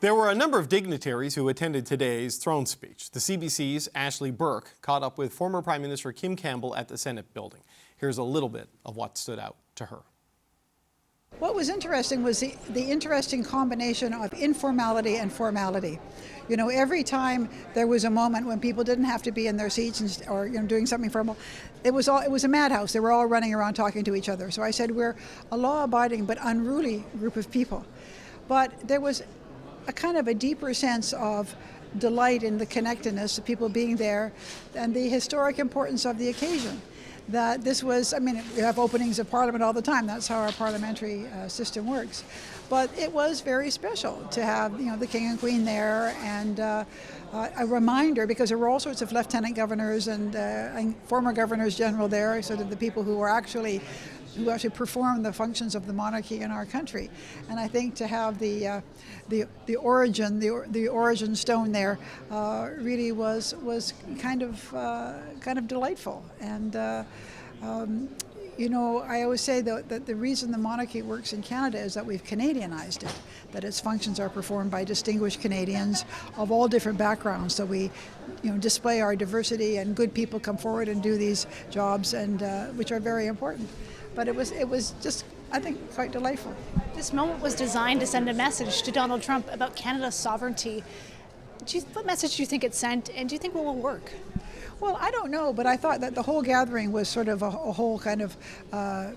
There were a number of dignitaries who attended today's throne speech. The CBC's Ashley Burke caught up with former Prime Minister Kim Campbell at the Senate building. Here's a little bit of what stood out to her. What was interesting was the interesting combination of informality and formality. You know, every time there was a moment when people didn't have to be in their seats or doing something formal, it was a madhouse. They were all running around talking to each other. So I said, we're a law-abiding but unruly group of people. But there was a kind of a deeper sense of delight in the connectedness of people being there and the historic importance of the occasion. That this was, I mean, we have openings of Parliament all the time. That's how our parliamentary system works. But it was very special to have, the King and Queen there, and a reminder, because there were all sorts of lieutenant governors and former governors general there, sort of the people who actually perform the functions of the monarchy in our country. And I think to have the origin stone there really was kind of delightful. And I always say that the reason the monarchy works in Canada is that we've Canadianized it, that its functions are performed by distinguished Canadians of all different backgrounds. So we display our diversity, and good people come forward and do these jobs, and which are very important. But it was just, I think, quite delightful. This moment was designed to send a message to Donald Trump about Canada's sovereignty. What message do you think it sent, and do you think it will work? Well, I don't know, but I thought that the whole gathering was sort of a whole kind of, a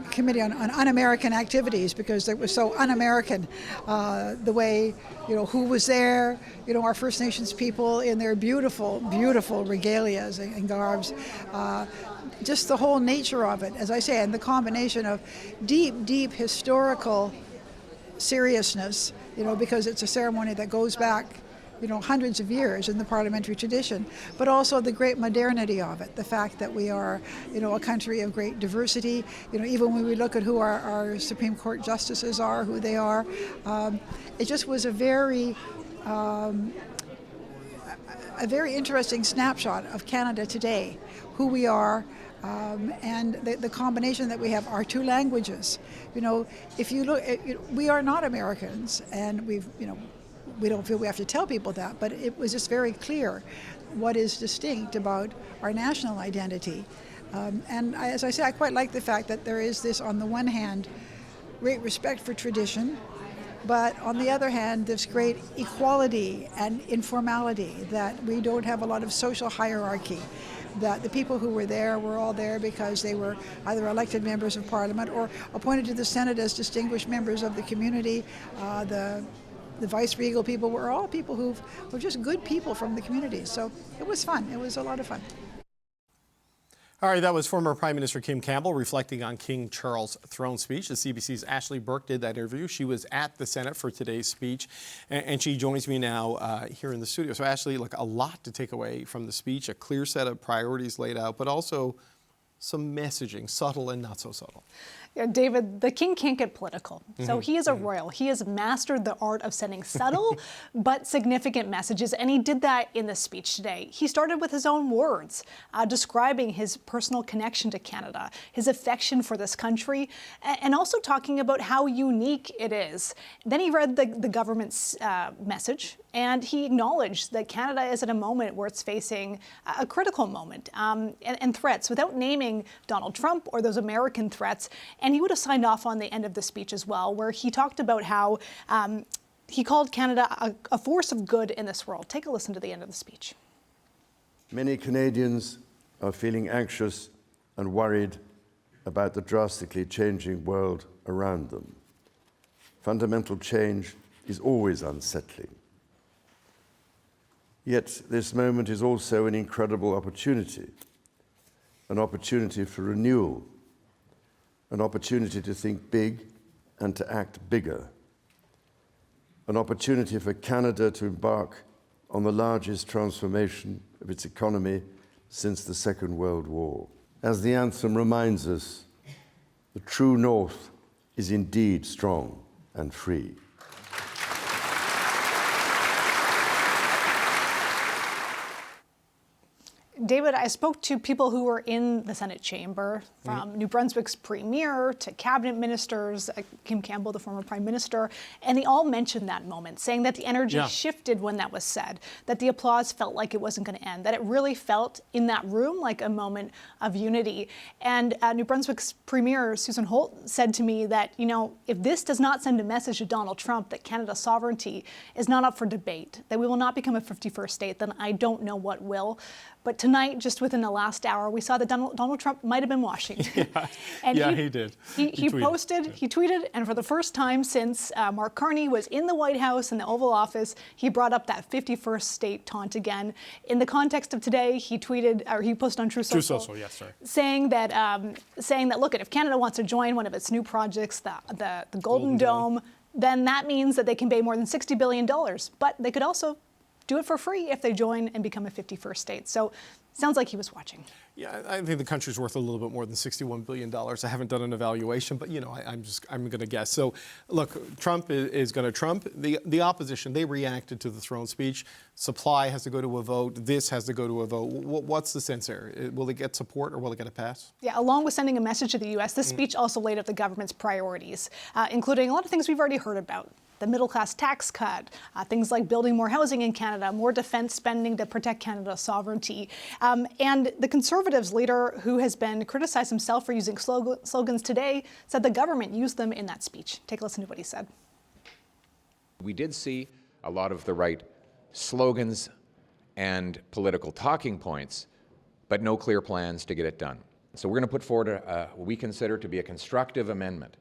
committee on un-American activities, because it was so un-American, the way, who was there, our First Nations people in their beautiful, beautiful regalias and garbs. Just the whole nature of it, as I say, and the combination of deep, deep historical seriousness, because it's a ceremony that goes back, hundreds of years in the parliamentary tradition, but also the great modernity of it, the fact that we are, a country of great diversity. Even when we look at who our Supreme Court justices are, who they are, it just was a very interesting snapshot of Canada today, who we are, and the combination that we have, our two languages. If you look, we are not Americans, and we don't feel we have to tell people that, but it was just very clear what is distinct about our national identity. And as I say, I quite like the fact that there is this, on the one hand, great respect for tradition, but on the other hand, this great equality and informality, that we don't have a lot of social hierarchy, that the people who were there were all there because they were either elected members of Parliament or appointed to the Senate as distinguished members of the community. The vice-regal people were all people who were just good people from the community. So it was fun. It was a lot of fun. All right, that was former Prime Minister Kim Campbell reflecting on King Charles' throne speech. The CBC's Ashley Burke did that interview. She was at the Senate for today's speech, and she joins me now here in the studio. So Ashley, look, a lot to take away from the speech, a clear set of priorities laid out, but also some messaging, subtle and not so subtle. Yeah, David, the king can't get political. So he is a royal. He has mastered the art of sending subtle but significant messages, and he did that in the speech today. He started with his own words, describing his personal connection to Canada, his affection for this country, and also talking about how unique it is. Then he read the government's message, and he acknowledged that Canada is at a moment where it's facing a critical moment and threats, without naming Donald Trump or those American threats. And he would have signed off on the end of the speech as well, where he talked about how he called Canada a force of good in this world. Take a listen to the end of the speech. Many Canadians are feeling anxious and worried about the drastically changing world around them. Fundamental change is always unsettling. Yet this moment is also an incredible opportunity, an opportunity for renewal, an opportunity to think big and to act bigger, an opportunity for Canada to embark on the largest transformation of its economy since the Second World War. As the anthem reminds us, the true North is indeed strong and free. David, I spoke to people who were in the Senate chamber, from New Brunswick's premier to cabinet ministers, Kim Campbell, the former prime minister, and they all mentioned that moment, saying that the energy shifted when that was said, that the applause felt like it wasn't going to end, that it really felt in that room like a moment of unity. And New Brunswick's premier, Susan Holt, said to me that, you know, if this does not send a message to Donald Trump that Canada's sovereignty is not up for debate, that we will not become a 51st state, then I don't know what will. But tonight, just within the last hour, we saw that Donald Trump might have been watching. He did. He tweeted, and for the first time since Mark Carney was in the White House in the Oval Office, he brought up that 51st state taunt again. In the context of today, he posted on True Social, saying that look, if Canada wants to join one of its new projects, the Golden Dome, then that means that they can pay more than $60 billion. But they could also do it for free if they join and become a 51st state. So sounds like he was watching. Yeah, I think the country's worth a little bit more than $61 billion. I haven't done an evaluation, but you know, I'm going to guess. So look, Trump is going to Trump. The opposition, they reacted to the throne speech. Supply has to go to a vote. This has to go to a vote. What's the sense there? Will it get support or will it get a pass? Yeah, along with sending a message to the U.S., this speech also laid out the government's priorities, including a lot of things we've already heard about. The middle-class tax cut, things like building more housing in Canada, more defense spending to protect Canada's sovereignty. And the Conservatives leader, who has been criticized himself for using slogans today, said the government used them in that speech. Take a listen to what he said. We did see a lot of the right slogans and political talking points, but no clear plans to get it done. So we're going to put forward what we consider to be a constructive amendment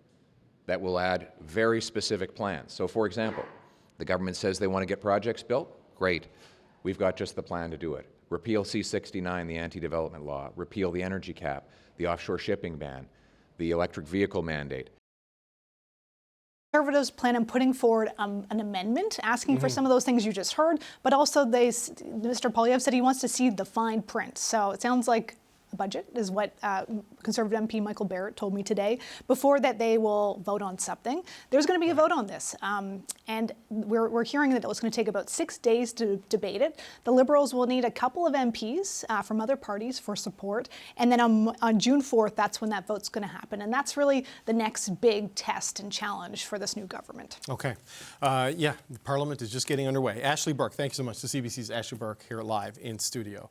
that will add very specific plans. So for example, the government says they want to get projects built. Great. We've got just the plan to do it. Repeal C-69, the anti-development law. Repeal the energy cap, the offshore shipping ban, the electric vehicle mandate. Conservatives plan on putting forward an amendment asking for some of those things you just heard, but also Mr. Poilievre said he wants to see the fine print. So it sounds like a budget is what Conservative MP Michael Barrett told me today. Before that, they will vote on something. There's going to be a vote on this, and we're hearing that it's going to take about 6 days to debate it. The Liberals will need a couple of MPs from other parties for support, and then on June 4th, that's when that vote's going to happen, and that's really the next big test and challenge for this new government. Okay. The Parliament is just getting underway. Ashley Burke, thank you so much. The CBC's Ashley Burke here live in studio.